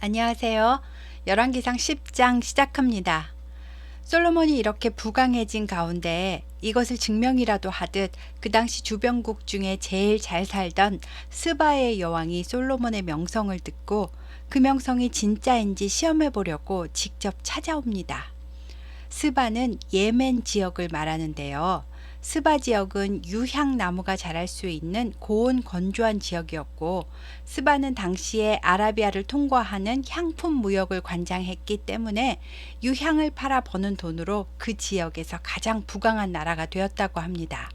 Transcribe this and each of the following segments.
안녕하세요. 열왕기상 10장 시작합니다. 솔로몬이 이렇게 부강해진 가운데 이것을 증명이라도 하듯 그 당시 주변국 중에 제일 잘 살던 스바의 여왕이 솔로몬의 명성을 듣고 그 명성이 진짜인지 시험해 보려고 직접 찾아옵니다. 스바는 예멘 지역을 말하는데요. 스바 지역은 유향나무가 자랄 수 있는 고온 건조한 지역이었고, 스바는 당시에 아라비아를 통과하는 향품 무역을 관장했기 때문에 유향을 팔아 버는 돈으로 그 지역에서 가장 부강한 나라가 되었다고 합니다.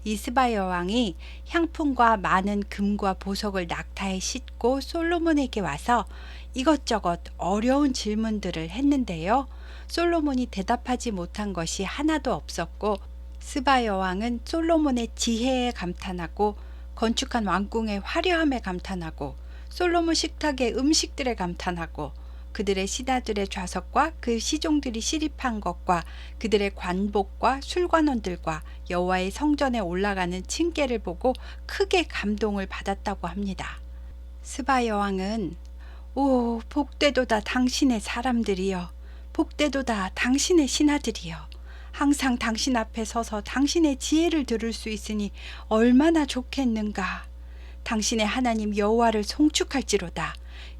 이 스바 여왕이 향품과 많은 금과 보석을 낙타에 싣고 솔로몬에게 와서 이것저것 어려운 질문들을 했는데요. 솔로몬이 대답하지 못한 것이 하나도 없었고, 스바 여왕은 솔로몬의 지혜에 감탄하고 건축한 왕궁의 화려함에 감탄하고 솔로몬 식탁의 음식들에 감탄하고 그들의 신하들의 좌석과 그 시종들이 시립한 것과 그들의 관복과 술관원들과 여호와의 성전에 올라가는 층계를 보고 크게 감동을 받았다고 합니다. 스바 여왕은 오 복되도다 당신의 사람들이여, 복되도다 당신의 신하들이여, 항상 당신 앞에 서서 당신의 지혜를 들을 수 있으니 얼마나 좋겠는가. 당신의 하나님 여호와를 송축할지로다.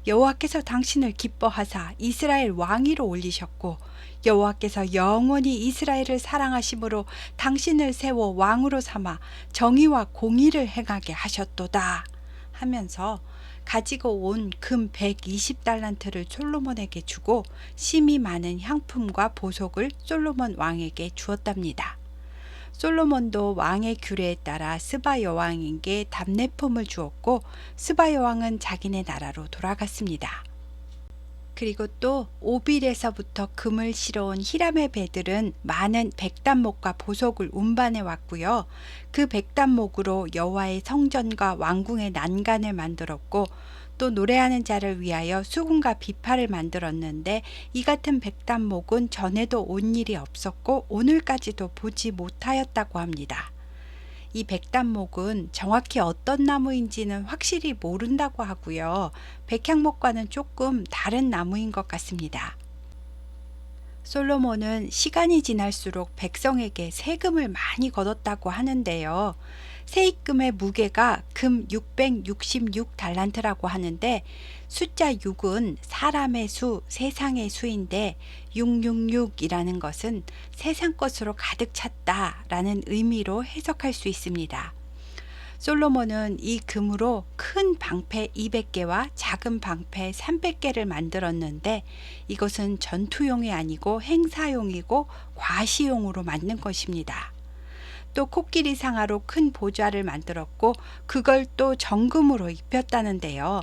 여호와께서 당신을 기뻐하사 이스라엘 왕위로 올리셨고 여호와께서 영원히 이스라엘을 사랑하심으로 당신을 세워 왕으로 삼아 정의와 공의를 행하게 하셨도다 하면서 가지고 온 금 120달란트를 솔로몬에게 주고 심이 많은 향품과 보석을 솔로몬 왕에게 주었답니다. 솔로몬도 왕의 규례에 따라 스바 여왕에게 답례품을 주었고 스바 여왕은 자기네 나라로 돌아갔습니다. 그리고 또 오빌에서부터 금을 실어온 히람의 배들은 많은 백단목과 보석을 운반해 왔고요. 그 백단목으로 여호와의 성전과 왕궁의 난간을 만들었고 또 노래하는 자를 위하여 수금과 비파를 만들었는데 이 같은 백단목은 전에도 온 일이 없었고 오늘까지도 보지 못하였다고 합니다. 이 백단목은 정확히 어떤 나무인지는 확실히 모른다고 하고요. 백향목과는 조금 다른 나무인 것 같습니다. 솔로몬은 시간이 지날수록 백성에게 세금을 많이 걷었다고 하는데요. 세입금의 무게가 금 666달란트라고 하는데 숫자 6은 사람의 수, 세상의 수인데 666이라는 것은 세상 것으로 가득 찼다라는 의미로 해석할 수 있습니다. 솔로몬은 이 금으로 큰 방패 200개와 작은 방패 300개를 만들었는데 이것은 전투용이 아니고 행사용이고 과시용으로 만든 것입니다. 또 코끼리 상아로 큰 보좌를 만들었고 그걸 또 정금으로 입혔다는데요.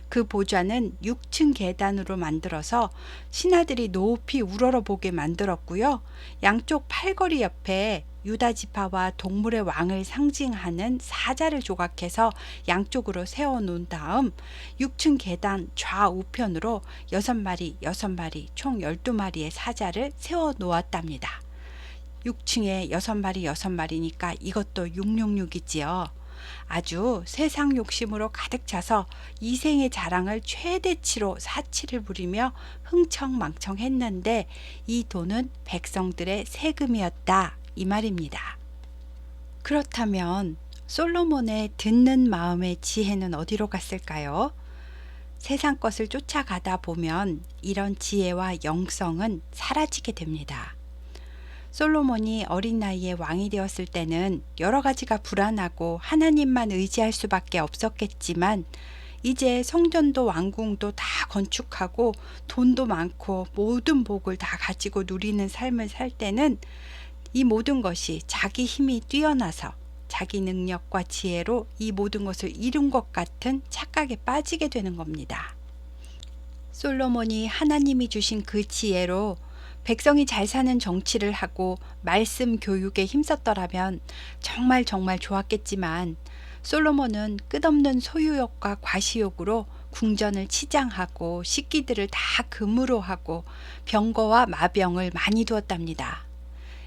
그 보좌는 6층 계단으로 만들어서 신하들이 높이 우러러보게 만들었고요. 양쪽 팔걸이 옆에 유다 지파와 동물의 왕을 상징하는 사자를 조각해서 양쪽으로 세워놓은 다음 6층 계단 좌우편으로 6마리, 6마리, 총 12마리의 사자를 세워놓았답니다. 6층에 6마리, 6마리니까 이것도 666이지요. 아주 세상 욕심으로 가득 차서 이생의 자랑을 최대치로 사치를 부리며 흥청망청했는데 이 돈은 백성들의 세금이었다 이 말입니다. 그렇다면 솔로몬의 듣는 마음의 지혜는 어디로 갔을까요? 세상 것을 쫓아가다 보면 이런 지혜와 영성은 사라지게 됩니다. 솔로몬이 어린 나이에 왕이 되었을 때는 여러 가지가 불안하고 하나님만 의지할 수밖에 없었겠지만 이제 성전도 왕궁도 다 건축하고 돈도 많고 모든 복을 다 가지고 누리는 삶을 살 때는 이 모든 것이 자기 힘이 뛰어나서 자기 능력과 지혜로 이 모든 것을 이룬 것 같은 착각에 빠지게 되는 겁니다. 솔로몬이 하나님이 주신 그 지혜로 백성이 잘 사는 정치를 하고 말씀 교육에 힘썼더라면 정말 좋았겠지만 솔로몬은 끝없는 소유욕과 과시욕으로 궁전을 치장하고 식기들을 다 금으로 하고 병거와 마병을 많이 두었답니다.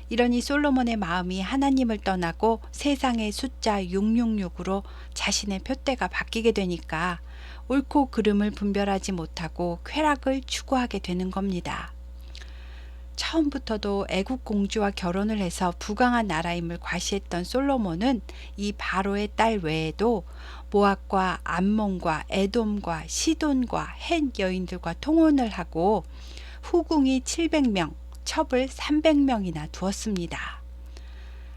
이러니 솔로몬의 마음이 하나님을 떠나고 세상의 숫자 666으로 자신의 표대가 바뀌게 되니까 옳고 그름을 분별하지 못하고 쾌락을 추구하게 되는 겁니다. 처음부터도 애국 공주와 결혼을 해서 부강한 나라임을 과시했던 솔로몬은 이 바로의 딸 외에도 모압과 암몬과 에돔과 시돈과 헷 여인들과 통혼을 하고 후궁이 700명, 첩을 300명이나 두었습니다.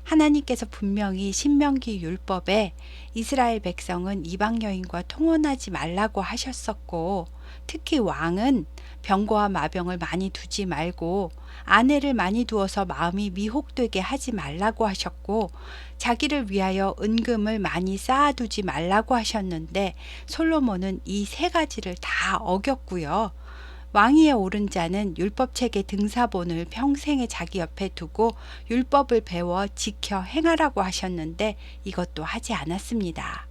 하나님께서 분명히 신명기 율법에 이스라엘 백성은 이방 여인과 통혼하지 말라고 하셨었고, 특히 왕은 병거와 마병을 많이 두지 말고 아내를 많이 두어서 마음이 미혹되게 하지 말라고 하셨고, 자기를 위하여 은금을 많이 쌓아두지 말라고 하셨는데 솔로몬은 이 세 가지를 다 어겼고요. 왕위에 오른 자는 율법책의 등사본을 평생에 자기 옆에 두고 율법을 배워 지켜 행하라고 하셨는데 이것도 하지 않았습니다.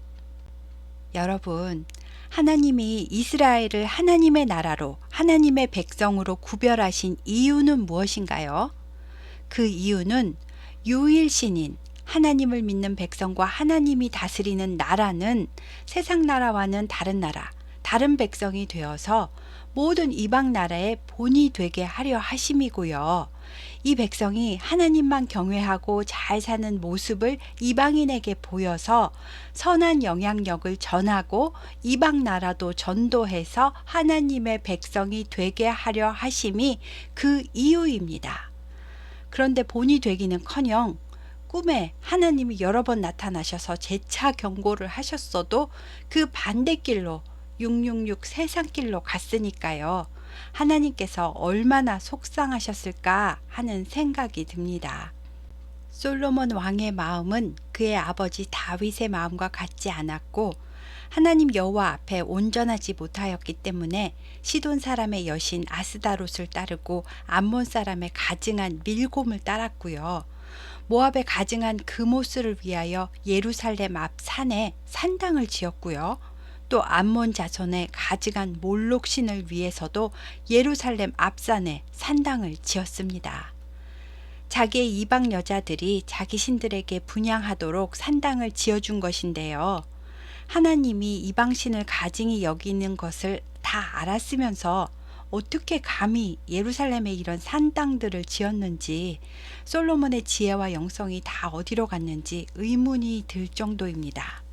여러분, 하나님이 이스라엘을 하나님의 나라로, 하나님의 백성으로 구별하신 이유는 무엇인가요? 그 이유는 유일신인 하나님을 믿는 백성과 하나님이 다스리는 나라는 세상 나라와는 다른 나라, 다른 백성이 되어서 모든 이방 나라의 본이 되게 하려 하심이고요. 이 백성이 하나님만 경외하고 잘 사는 모습을 이방인에게 보여서 선한 영향력을 전하고 이방 나라도 전도해서 하나님의 백성이 되게 하려 하심이 그 이유입니다. 그런데 본이 되기는커녕 꿈에 하나님이 여러 번 나타나셔서 재차 경고를 하셨어도 그 반대길로 666 세상길로 갔으니까요. 하나님께서 얼마나 속상하셨을까 하는 생각이 듭니다. 솔로몬 왕의 마음은 그의 아버지 다윗의 마음과 같지 않았고 하나님 여호와 앞에 온전하지 못하였기 때문에 시돈 사람의 여신 아스다롯을 따르고 암몬 사람의 가증한 밀곰을 따랐고요. 모압의 가증한 그모스를 위하여 예루살렘 앞 산에 산당을 지었고요. 또 암몬 자손의 가증한 몰록신을 위해서도 예루살렘 앞산에 산당을 지었습니다. 자기의 이방 여자들이 자기 신들에게 분향하도록 산당을 지어준 것인데요. 하나님이 이방신을 가증히 여기는 것을 다 알았으면서 어떻게 감히 예루살렘에 이런 산당들을 지었는지, 솔로몬의 지혜와 영성이 다 어디로 갔는지 의문이 들 정도입니다.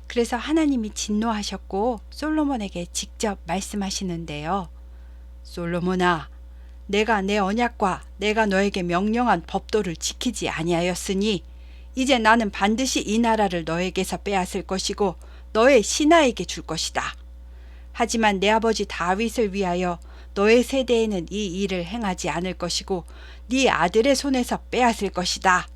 그래서 하나님이 진노하셨고 솔로몬에게 직접 말씀하시는데요. 솔로몬아, 내가 내 언약과 내가 너에게 명령한 법도를 지키지 아니하였으니 이제 나는 반드시 이 나라를 너에게서 빼앗을 것이고 너의 신하에게 줄 것이다. 하지만 내 아버지 다윗을 위하여 너의 세대에는 이 일을 행하지 않을 것이고 네 아들의 손에서 빼앗을 것이다.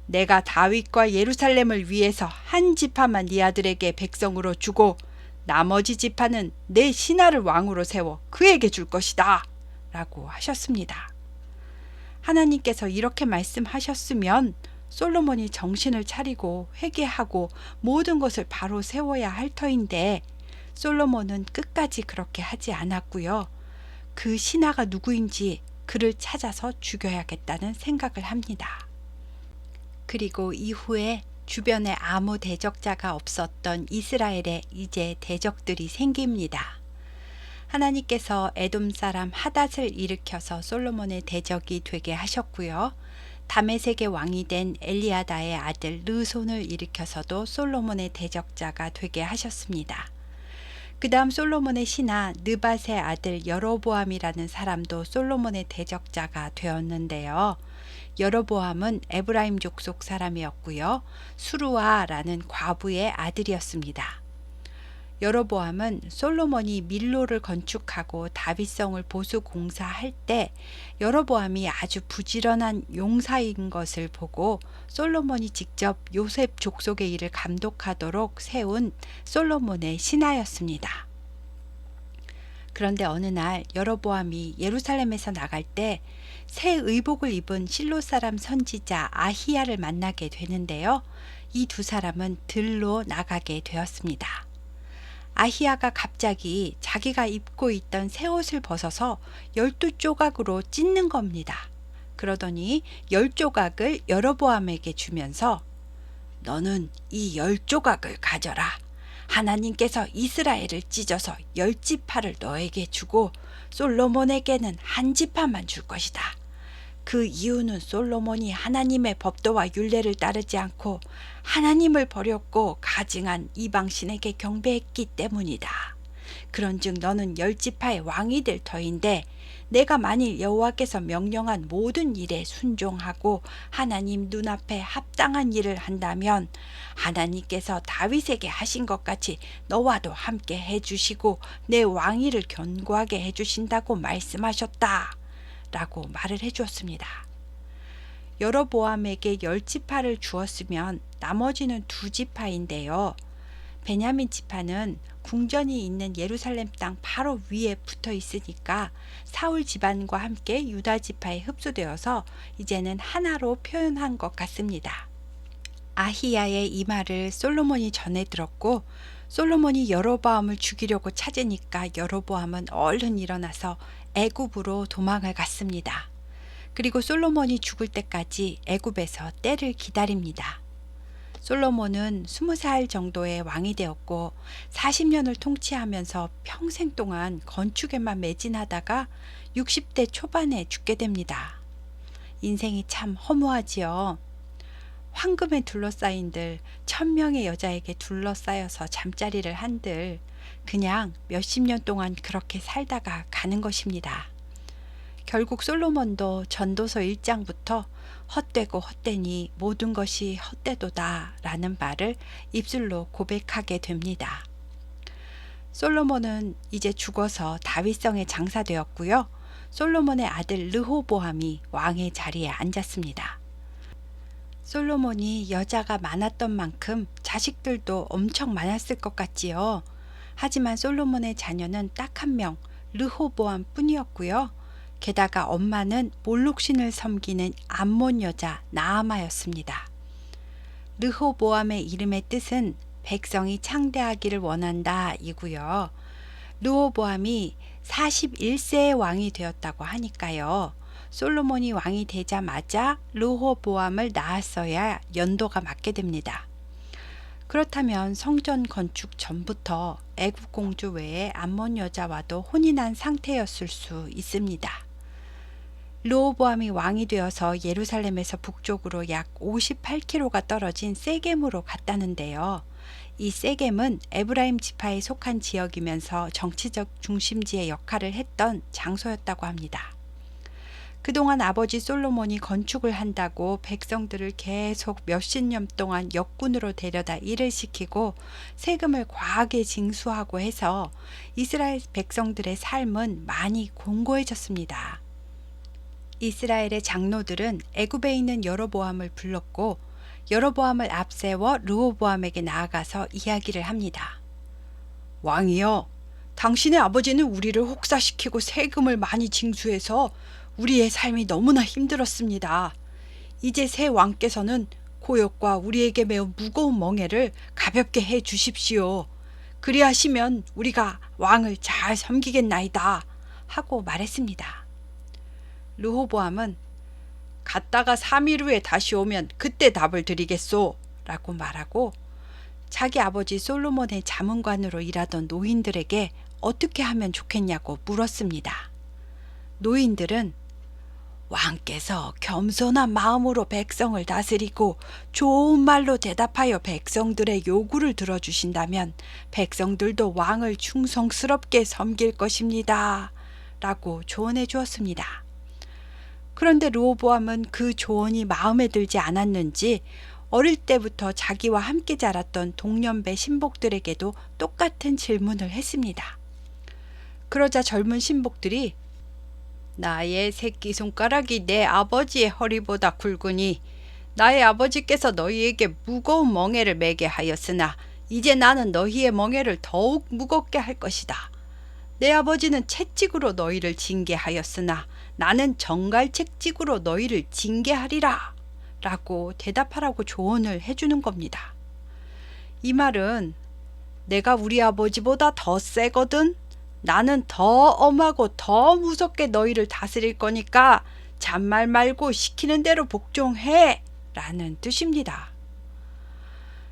내가 다윗과 예루살렘을 위해서 한 지파만 네 아들에게 백성으로 주고 나머지 지파는 내 신하를 왕으로 세워 그에게 줄 것이다. 라고 하셨습니다. 하나님께서 이렇게 말씀하셨으면 솔로몬이 정신을 차리고 회개하고 모든 것을 바로 세워야 할 터인데 솔로몬은 끝까지 그렇게 하지 않았고요. 그 신하가 누구인지 그를 찾아서 죽여야겠다는 생각을 합니다. 그리고 이후에 주변에 아무 대적자가 없었던 이스라엘에 이제 대적들이 생깁니다. 하나님께서 에돔 사람 하닷을 일으켜서 솔로몬의 대적이 되게 하셨고요. 다메섹의 왕이 된 엘리아다의 아들 르손을 일으켜서도 솔로몬의 대적자가 되게 하셨습니다. 그 다음 솔로몬의 신하 느밧의 아들 여로보암이라는 사람도 솔로몬의 대적자가 되었는데요. 여로보암은 에브라임 족속 사람이었고요. 수루아라는 과부의 아들이었습니다. 여로보암은 솔로몬이 밀로를 건축하고 다윗성을 보수 공사할 때 여로보암이 아주 부지런한 용사인 것을 보고 솔로몬이 직접 요셉 족속의 일을 감독하도록 세운 솔로몬의 신하였습니다. 그런데 어느 날 여로보암이 예루살렘에서 나갈 때 새 의복을 입은 실로 사람 선지자 아히야를 만나게 되는데요. 이 두 사람은 들로 나가게 되었습니다. 아히야가 갑자기 자기가 입고 있던 새 옷을 벗어서 12조각으로 찢는 겁니다. 그러더니 10조각을 여로보암에게 주면서 너는 이 10조각을 가져라. 하나님께서 이스라엘을 찢어서 10지파를 너에게 주고 솔로몬에게는 한 지파만 줄 것이다. 그 이유는 솔로몬이 하나님의 법도와 율례를 따르지 않고 하나님을 버렸고 가증한 이방신에게 경배했기 때문이다. 그런즉 너는 10지파의 왕이 될 터인데 내가 만일 여호와께서 명령한 모든 일에 순종하고 하나님 눈앞에 합당한 일을 한다면 하나님께서 다윗에게 하신 것 같이 너와도 함께 해주시고 내 왕위를 견고하게 해주신다고 말씀하셨다 라고 말을 해주었습니다. 여로보암에게 10지파를 주었으면 나머지는 2지파인데요. 베냐민 지파는 궁전이 있는 예루살렘 땅 바로 위에 붙어 있으니까 사울 집안과 함께 유다 지파에 흡수되어서 이제는 하나로 표현한 것 같습니다. 아히야의 이 말을 솔로몬이 전해 들었고 솔로몬이 여로보암을 죽이려고 찾으니까 여로보암은 얼른 일어나서 애굽으로 도망을 갔습니다. 그리고 솔로몬이 죽을 때까지 애굽에서 때를 기다립니다. 솔로몬은 20살 정도의 왕이 되었고 40년을 통치하면서 평생 동안 건축에만 매진하다가 60대 초반에 죽게 됩니다. 인생이 참 허무하지요. 황금에 둘러싸인들 1000명의 여자에게 둘러싸여서 잠자리를 한들 그냥 몇십 년 동안 그렇게 살다가 가는 것입니다. 결국 솔로몬도 전도서 1장부터 헛되고 헛되니 모든 것이 헛되도다 라는 말을 입술로 고백하게 됩니다. 솔로몬은 이제 죽어서 다윗성에 장사되었고요. 솔로몬의 아들 르호보암이 왕의 자리에 앉았습니다. 솔로몬이 여자가 많았던 만큼 자식들도 엄청 많았을 것 같지요. 하지만 솔로몬의 자녀는 딱 한 명, 르호보암 뿐이었고요. 게다가 엄마는 몰록신을 섬기는 암몬 여자 나아마였습니다. 르호보암의 이름의 뜻은 백성이 창대하기를 원한다 이고요. 르호보암이 41세의 왕이 되었다고 하니까요. 솔로몬이 왕이 되자마자 르호보암을 낳았어야 연도가 맞게 됩니다. 그렇다면 성전 건축 전부터 애굽 공주 외에 암몬 여자와도 혼인한 상태였을 수 있습니다. 르호보암이 왕이 되어서 예루살렘에서 북쪽으로 약 58km가 떨어진 세겜으로 갔다는데요. 이 세겜은 에브라임 지파에 속한 지역이면서 정치적 중심지의 역할을 했던 장소였다고 합니다. 그동안 아버지 솔로몬이 건축을 한다고 백성들을 계속 몇십 년 동안 역군으로 데려다 일을 시키고 세금을 과하게 징수하고 해서 이스라엘 백성들의 삶은 많이 공고해졌습니다. 이스라엘의 장로들은 애굽에 있는 여로보암을 불렀고 여로보암을 앞세워 르호보암에게 나아가서 이야기를 합니다. 왕이여, 당신의 아버지는 우리를 혹사시키고 세금을 많이 징수해서 우리의 삶이 너무나 힘들었습니다. 이제 새 왕께서는 고역과 우리에게 매우 무거운 멍에를 가볍게 해 주십시오. 그리하시면 우리가 왕을 잘 섬기겠나이다 하고 말했습니다. 르호보암은 갔다가 3일 후에 다시 오면 그때 답을 드리겠소 라고 말하고 자기 아버지 솔로몬의 자문관으로 일하던 노인들에게 어떻게 하면 좋겠냐고 물었습니다. 노인들은 왕께서 겸손한 마음으로 백성을 다스리고 좋은 말로 대답하여 백성들의 요구를 들어주신다면 백성들도 왕을 충성스럽게 섬길 것입니다 라고 조언해 주었습니다. 그런데 르호보암은 그 조언이 마음에 들지 않았는지 어릴 때부터 자기와 함께 자랐던 동년배 신복들에게도 똑같은 질문을 했습니다. 그러자 젊은 신복들이 나의 새끼손가락이 내 아버지의 허리보다 굵으니 나의 아버지께서 너희에게 무거운 멍에를 매게 하였으나 이제 나는 너희의 멍에를 더욱 무겁게 할 것이다. 내 아버지는 채찍으로 너희를 징계하였으나 나는 정갈채찍으로 너희를 징계하리라 라고 대답하라고 조언을 해주는 겁니다. 이 말은 내가 우리 아버지보다 더 세거든. 나는 더 엄하고 더 무섭게 너희를 다스릴 거니까 잔말 말고 시키는 대로 복종해 라는 뜻입니다.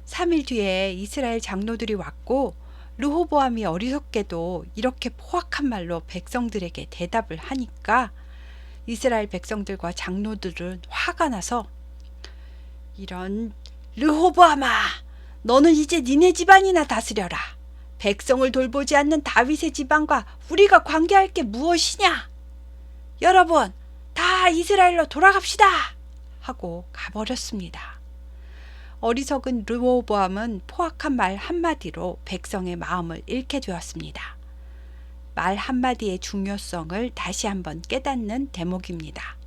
3일 뒤에 이스라엘 장로들이 왔고 르호보암이 어리석게도 이렇게 포악한 말로 백성들에게 대답을 하니까 이스라엘 백성들과 장로들은 화가 나서 이런 르호보암아, 너는 이제 니네 집안이나 다스려라. 백성을 돌보지 않는 다윗의 집안과 우리가 관계할 게 무엇이냐? 여러분, 다 이스라엘로 돌아갑시다! 하고 가버렸습니다. 어리석은 르호보암은 포악한 말 한마디로 백성의 마음을 잃게 되었습니다. 말 한마디의 중요성을 다시 한번 깨닫는 대목입니다.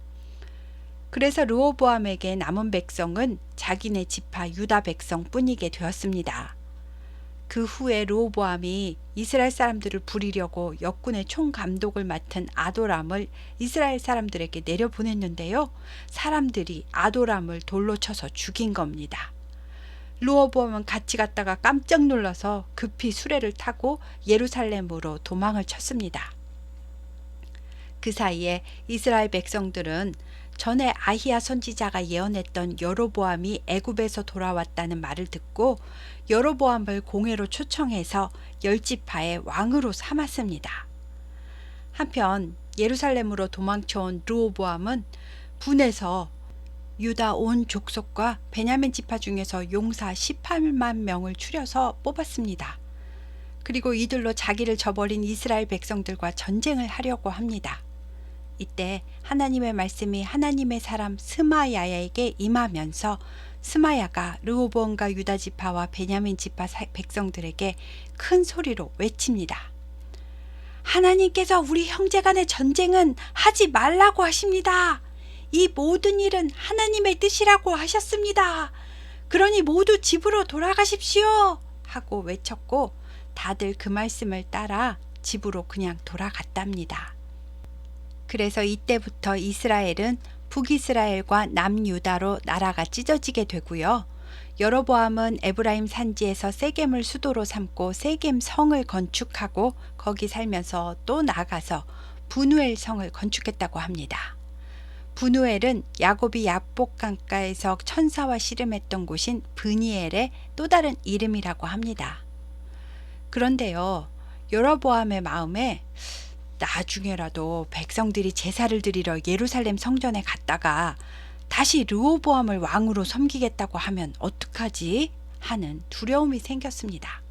그래서 르호보암에게 남은 백성은 자기네 지파 유다 백성뿐이게 되었습니다. 그 후에 르호보암이 이스라엘 사람들을 부리려고 역군의 총감독을 맡은 아도람을 이스라엘 사람들에게 내려보냈는데요. 사람들이 아도람을 돌로 쳐서 죽인 겁니다. 르호보암은 같이 갔다가 깜짝 놀라서 급히 수레를 타고 예루살렘으로 도망을 쳤습니다. 그 사이에 이스라엘 백성들은 전에 아히야 선지자가 예언했던 여로보암이 애굽에서 돌아왔다는 말을 듣고 여로보암을 공회로 초청해서 10지파의 왕으로 삼았습니다. 한편 예루살렘으로 도망쳐온 르호보암은 분해서 유다 온 족속과 베냐민 지파 중에서 용사 18만 명을 추려서 뽑았습니다. 그리고 이들로 자기를 저버린 이스라엘 백성들과 전쟁을 하려고 합니다. 이때 하나님의 말씀이 하나님의 사람 스마야에게 임하면서 스마야가 르호보암과 유다 지파와 베냐민 지파 백성들에게 큰 소리로 외칩니다. 하나님께서 우리 형제 간의 전쟁은 하지 말라고 하십니다. 이 모든 일은 하나님의 뜻이라고 하셨습니다. 그러니 모두 집으로 돌아가십시오. 하고 외쳤고 다들 그 말씀을 따라 집으로 그냥 돌아갔답니다. 그래서 이때부터 이스라엘은 북이스라엘과 남유다로 나라가 찢어지게 되고요. 여로보암은 에브라임 산지에서 세겜을 수도로 삼고 세겜 성을 건축하고 거기 살면서 또 나아가서 브누엘 성을 건축했다고 합니다. 브누엘은 야곱이 야복 강가에서 천사와 씨름했던 곳인 브니엘의 또 다른 이름이라고 합니다. 그런데요, 여로보암의 마음에 나중에라도 백성들이 제사를 드리러 예루살렘 성전에 갔다가 다시 르호보암을 왕으로 섬기겠다고 하면 어떡하지? 하는 두려움이 생겼습니다.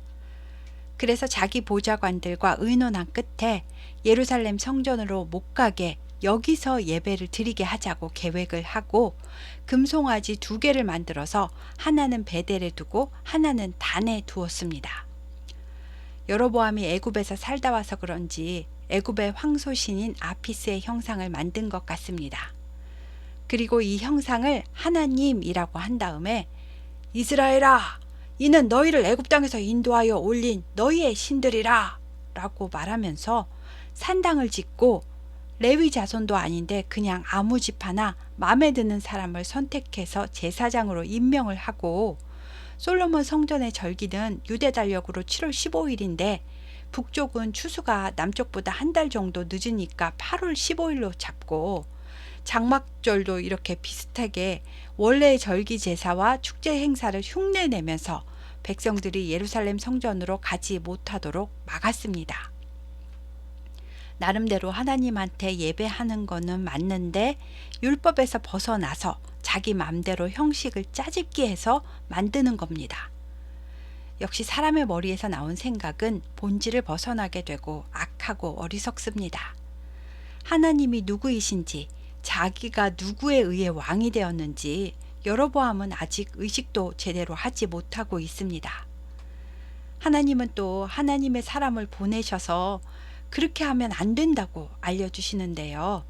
그래서 자기 보좌관들과 의논한 끝에 예루살렘 성전으로 못 가게 여기서 예배를 드리게 하자고 계획을 하고 금송아지 2개를 만들어서 하나는 베델에 두고 하나는 단에 두었습니다. 여로보암이 애굽에서 살다 와서 그런지 애굽의 황소신인 아피스의 형상을 만든 것 같습니다. 그리고 이 형상을 하나님이라고 한 다음에 이스라엘아, 이는 너희를 애굽 땅에서 인도하여 올린 너희의 신들이라 라고 말하면서 산당을 짓고 레위 자손도 아닌데 그냥 아무 집 하나 마음에 드는 사람을 선택해서 제사장으로 임명을 하고 솔로몬 성전의 절기는 유대 달력으로 7월 15일인데 북쪽은 추수가 남쪽보다 한 달 정도 늦으니까 8월 15일로 잡고 장막절도 이렇게 비슷하게 원래의 절기 제사와 축제 행사를 흉내내면서 백성들이 예루살렘 성전으로 가지 못하도록 막았습니다. 나름대로 하나님한테 예배하는 거는 맞는데 율법에서 벗어나서 자기 맘대로 형식을 짜집기 해서 만드는 겁니다. 역시 사람의 머리에서 나온 생각은 본질을 벗어나게 되고 악하고 어리석습니다. 하나님이 누구이신지, 자기가 누구에 의해 왕이 되었는지 여로보암은 아직 의식도 제대로 하지 못하고 있습니다. 하나님은 또 하나님의 사람을 보내셔서 그렇게 하면 안 된다고 알려주시는데요.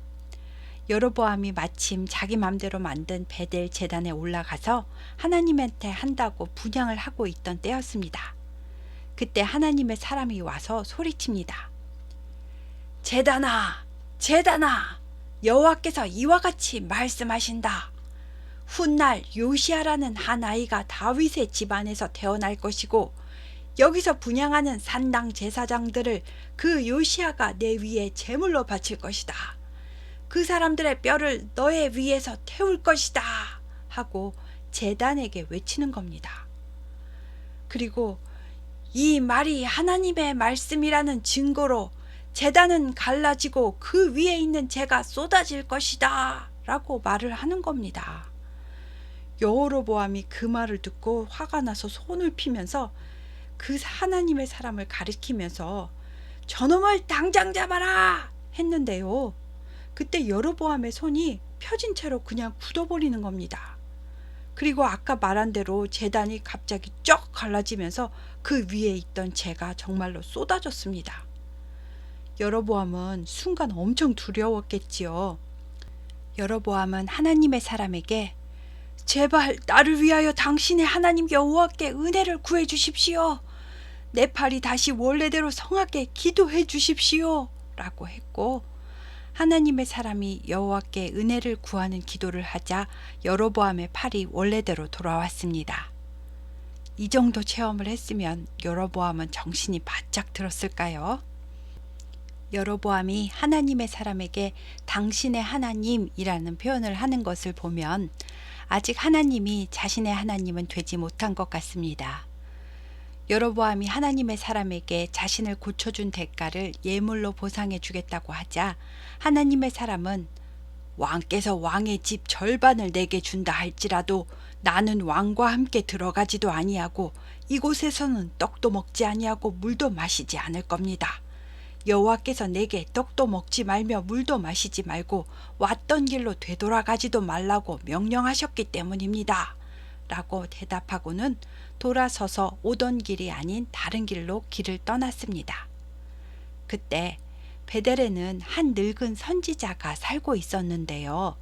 여로보암이 마침 자기 맘대로 만든 베델 제단에 올라가서 하나님한테 한다고 분향을 하고 있던 때였습니다. 그때 하나님의 사람이 와서 소리칩니다. 제단아, 제단아, 여호와께서 이와 같이 말씀하신다. 훗날 요시아라는 한 아이가 다윗의 집안에서 태어날 것이고 여기서 분향하는 산당 제사장들을 그 요시아가 내 위에 제물로 바칠 것이다. 그 사람들의 뼈를 너의 위에서 태울 것이다. 하고 제단에게 외치는 겁니다. 그리고 이 말이 하나님의 말씀이라는 증거로 제단은 갈라지고 그 위에 있는 재가 쏟아질 것이다 라고 말을 하는 겁니다. 여로보암이 그 말을 듣고 화가 나서 손을 피면서 그 하나님의 사람을 가리키면서 저놈을 당장 잡아라 했는데요. 그때 여로보암의 손이 펴진 채로 그냥 굳어버리는 겁니다. 그리고 아까 말한 대로 제단이 갑자기 쩍 갈라지면서 그 위에 있던 재가 정말로 쏟아졌습니다. 여로보암은 순간 엄청 두려웠겠지요. 여로보암은 하나님의 사람에게 제발 나를 위하여 당신의 하나님 여호와께 은혜를 구해 주십시오. 내 팔이 다시 원래대로 성하게 기도해 주십시오 라고 했고, 하나님의 사람이 여호와께 은혜를 구하는 기도를 하자 여로보암의 팔이 원래대로 돌아왔습니다. 이 정도 체험을 했으면 여로보암은 정신이 바짝 들었을까요? 여로보암이 하나님의 사람에게 당신의 하나님이라는 표현을 하는 것을 보면 아직 하나님이 자신의 하나님은 되지 못한 것 같습니다. 여로보암이 하나님의 사람에게 자신을 고쳐준 대가를 예물로 보상해 주겠다고 하자 하나님의 사람은 왕께서 왕의 집 절반을 내게 준다 할지라도 나는 왕과 함께 들어가지도 아니하고 이곳에서는 떡도 먹지 아니하고 물도 마시지 않을 겁니다. 여호와께서 내게 떡도 먹지 말며 물도 마시지 말고 왔던 길로 되돌아가지도 말라고 명령하셨기 때문입니다. 라고 대답하고는 돌아서서 오던 길이 아닌 다른 길로 길을 떠났습니다. 그때 베델에는 한 늙은 선지자가 살고 있었는데요.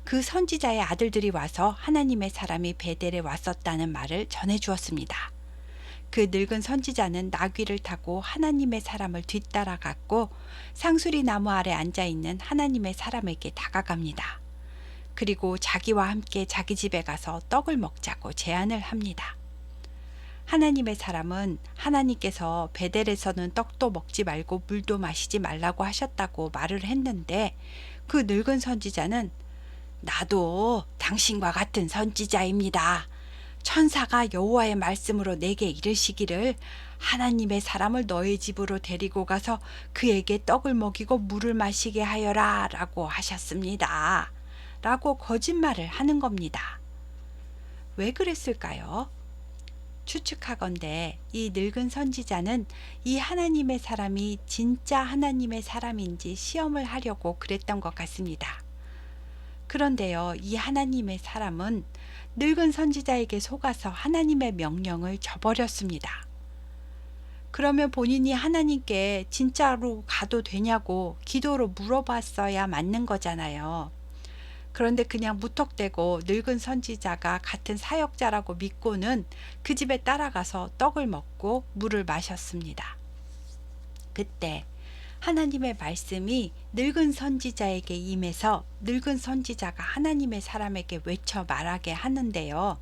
그 선지자의 아들들이 와서 하나님의 사람이 베델에 왔었다는 말을 전해주었습니다. 그 늙은 선지자는 나귀를 타고 하나님의 사람을 뒤따라갔고 상수리 나무 아래 앉아있는 하나님의 사람에게 다가갑니다. 그리고 자기와 함께 자기 집에 가서 떡을 먹자고 제안을 합니다. 하나님의 사람은 하나님께서 베델에서는 떡도 먹지 말고 물도 마시지 말라고 하셨다고 말을 했는데, 그 늙은 선지자는 나도 당신과 같은 선지자입니다. 천사가 여호와의 말씀으로 내게 이르시기를 하나님의 사람을 너의 집으로 데리고 가서 그에게 떡을 먹이고 물을 마시게 하여라 라고 하셨습니다. 라고 거짓말을 하는 겁니다. 왜 그랬을까요? 추측하건대 이 늙은 선지자는 이 하나님의 사람이 진짜 하나님의 사람인지 시험을 하려고 그랬던 것 같습니다. 그런데요, 이 하나님의 사람은 늙은 선지자에게 속아서 하나님의 명령을 저버렸습니다. 그러면 본인이 하나님께 진짜로 가도 되냐고 기도로 물어봤어야 맞는 거잖아요. 그런데 그냥 무턱대고 늙은 선지자가 같은 사역자라고 믿고는 그 집에 따라가서 떡을 먹고 물을 마셨습니다. 그때 하나님의 말씀이 늙은 선지자에게 임해서 늙은 선지자가 하나님의 사람에게 외쳐 말하게 하는데요.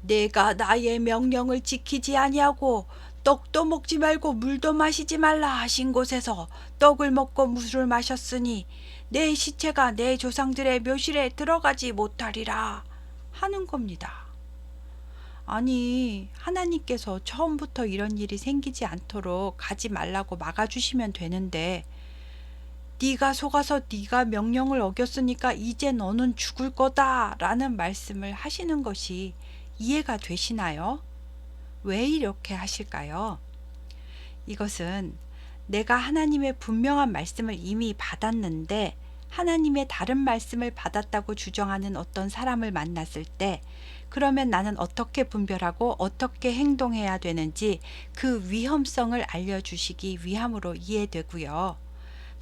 내가 나의 명령을 지키지 아니하고 떡도 먹지 말고 물도 마시지 말라 하신 곳에서 떡을 먹고 물을 마셨으니 내 시체가 내 조상들의 묘실에 들어가지 못하리라 하는 겁니다. 아니, 하나님께서 처음부터 이런 일이 생기지 않도록 가지 말라고 막아주시면 되는데 네가 속아서 네가 명령을 어겼으니까 이제 너는 죽을 거다 라는 말씀을 하시는 것이 이해가 되시나요? 왜 이렇게 하실까요? 이것은 내가 하나님의 분명한 말씀을 이미 받았는데 하나님의 다른 말씀을 받았다고 주장하는 어떤 사람을 만났을 때 그러면 나는 어떻게 분별하고 어떻게 행동해야 되는지 그 위험성을 알려주시기 위함으로 이해되고요.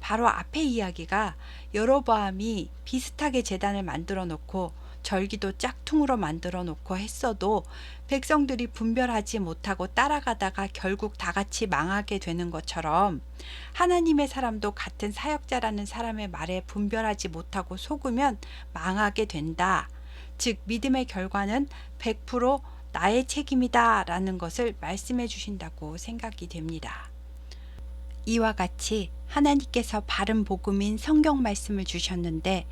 바로 앞의 이야기가 여로보암이 비슷하게 제단을 만들어 놓고 절기도 짝퉁으로 만들어 놓고 했어도 백성들이 분별하지 못하고 따라가다가 결국 다 같이 망하게 되는 것처럼 하나님의 사람도 같은 사역자라는 사람의 말에 분별하지 못하고 속으면 망하게 된다. 즉 믿음의 결과는 100% 나의 책임이다 라는 것을 말씀해 주신다고 생각이 됩니다. 이와 같이 하나님께서 바른 복음인 성경 말씀을 주셨는데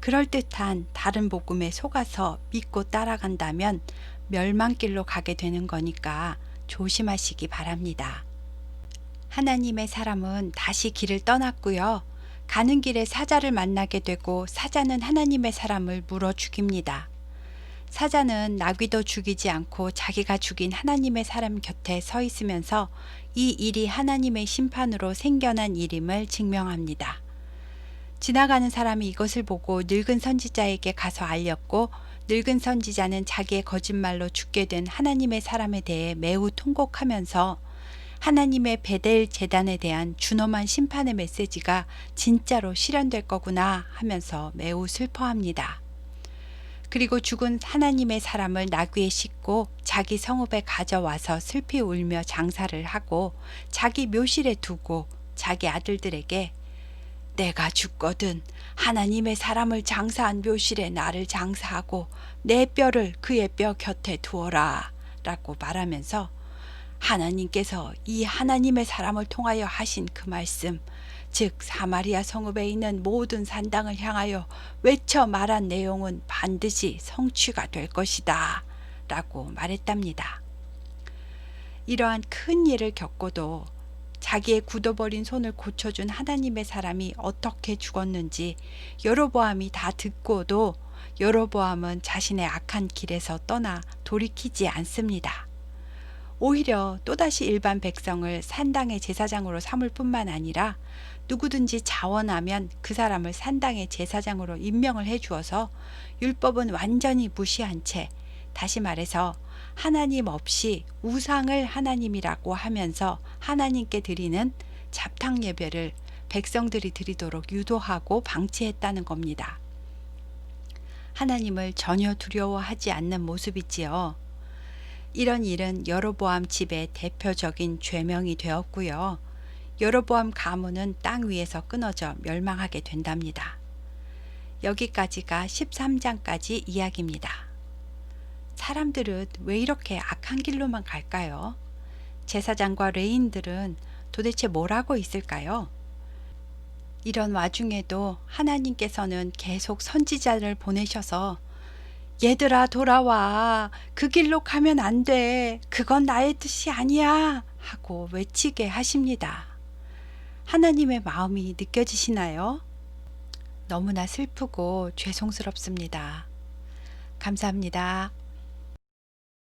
그럴듯한 다른 복음에 속아서 믿고 따라간다면 멸망길로 가게 되는 거니까 조심하시기 바랍니다. 하나님의 사람은 다시 길을 떠났고요. 가는 길에 사자를 만나게 되고 사자는 하나님의 사람을 물어 죽입니다. 사자는 나귀도 죽이지 않고 자기가 죽인 하나님의 사람 곁에 서 있으면서 이 일이 하나님의 심판으로 생겨난 일임을 증명합니다. 지나가는 사람이 이것을 보고 늙은 선지자에게 가서 알렸고 늙은 선지자는 자기의 거짓말로 죽게 된 하나님의 사람에 대해 매우 통곡하면서 하나님의 베델 제단에 대한 준엄한 심판의 메시지가 진짜로 실현될 거구나 하면서 매우 슬퍼합니다. 그리고 죽은 하나님의 사람을 나귀에 싣고 자기 성읍에 가져와서 슬피 울며 장사를 하고 자기 묘실에 두고 자기 아들들에게 내가 죽거든 하나님의 사람을 장사한 묘실에 나를 장사하고 내 뼈를 그의 뼈 곁에 두어라 라고 말하면서 하나님께서 이 하나님의 사람을 통하여 하신 그 말씀, 즉 사마리아 성읍에 있는 모든 산당을 향하여 외쳐 말한 내용은 반드시 성취가 될 것이다 라고 말했답니다. 이러한 큰 일을 겪고도 자기의 굳어버린 손을 고쳐준 하나님의 사람이 어떻게 죽었는지 여로보암이 다 듣고도 여로보암은 자신의 악한 길에서 떠나 돌이키지 않습니다. 오히려 또다시 일반 백성을 산당의 제사장으로 삼을 뿐만 아니라 누구든지 자원하면 그 사람을 산당의 제사장으로 임명을 해주어서 율법은 완전히 무시한 채, 다시 말해서 하나님 없이 우상을 하나님이라고 하면서 하나님께 드리는 잡탕 예배를 백성들이 드리도록 유도하고 방치했다는 겁니다. 하나님을 전혀 두려워하지 않는 모습이지요. 이런 일은 여로보암 집의 대표적인 죄명이 되었고요. 여로보암 가문은 땅 위에서 끊어져 멸망하게 된답니다. 여기까지가 13장까지 이야기입니다. 사람들은 왜 이렇게 악한 길로만 갈까요? 제사장과 레인들은 도대체 뭘 하고 있을까요? 이런 와중에도 하나님께서는 계속 선지자를 보내셔서 얘들아 돌아와. 그 길로 가면 안 돼. 그건 나의 뜻이 아니야. 하고 외치게 하십니다. 하나님의 마음이 느껴지시나요? 너무나 슬프고 죄송스럽습니다. 감사합니다.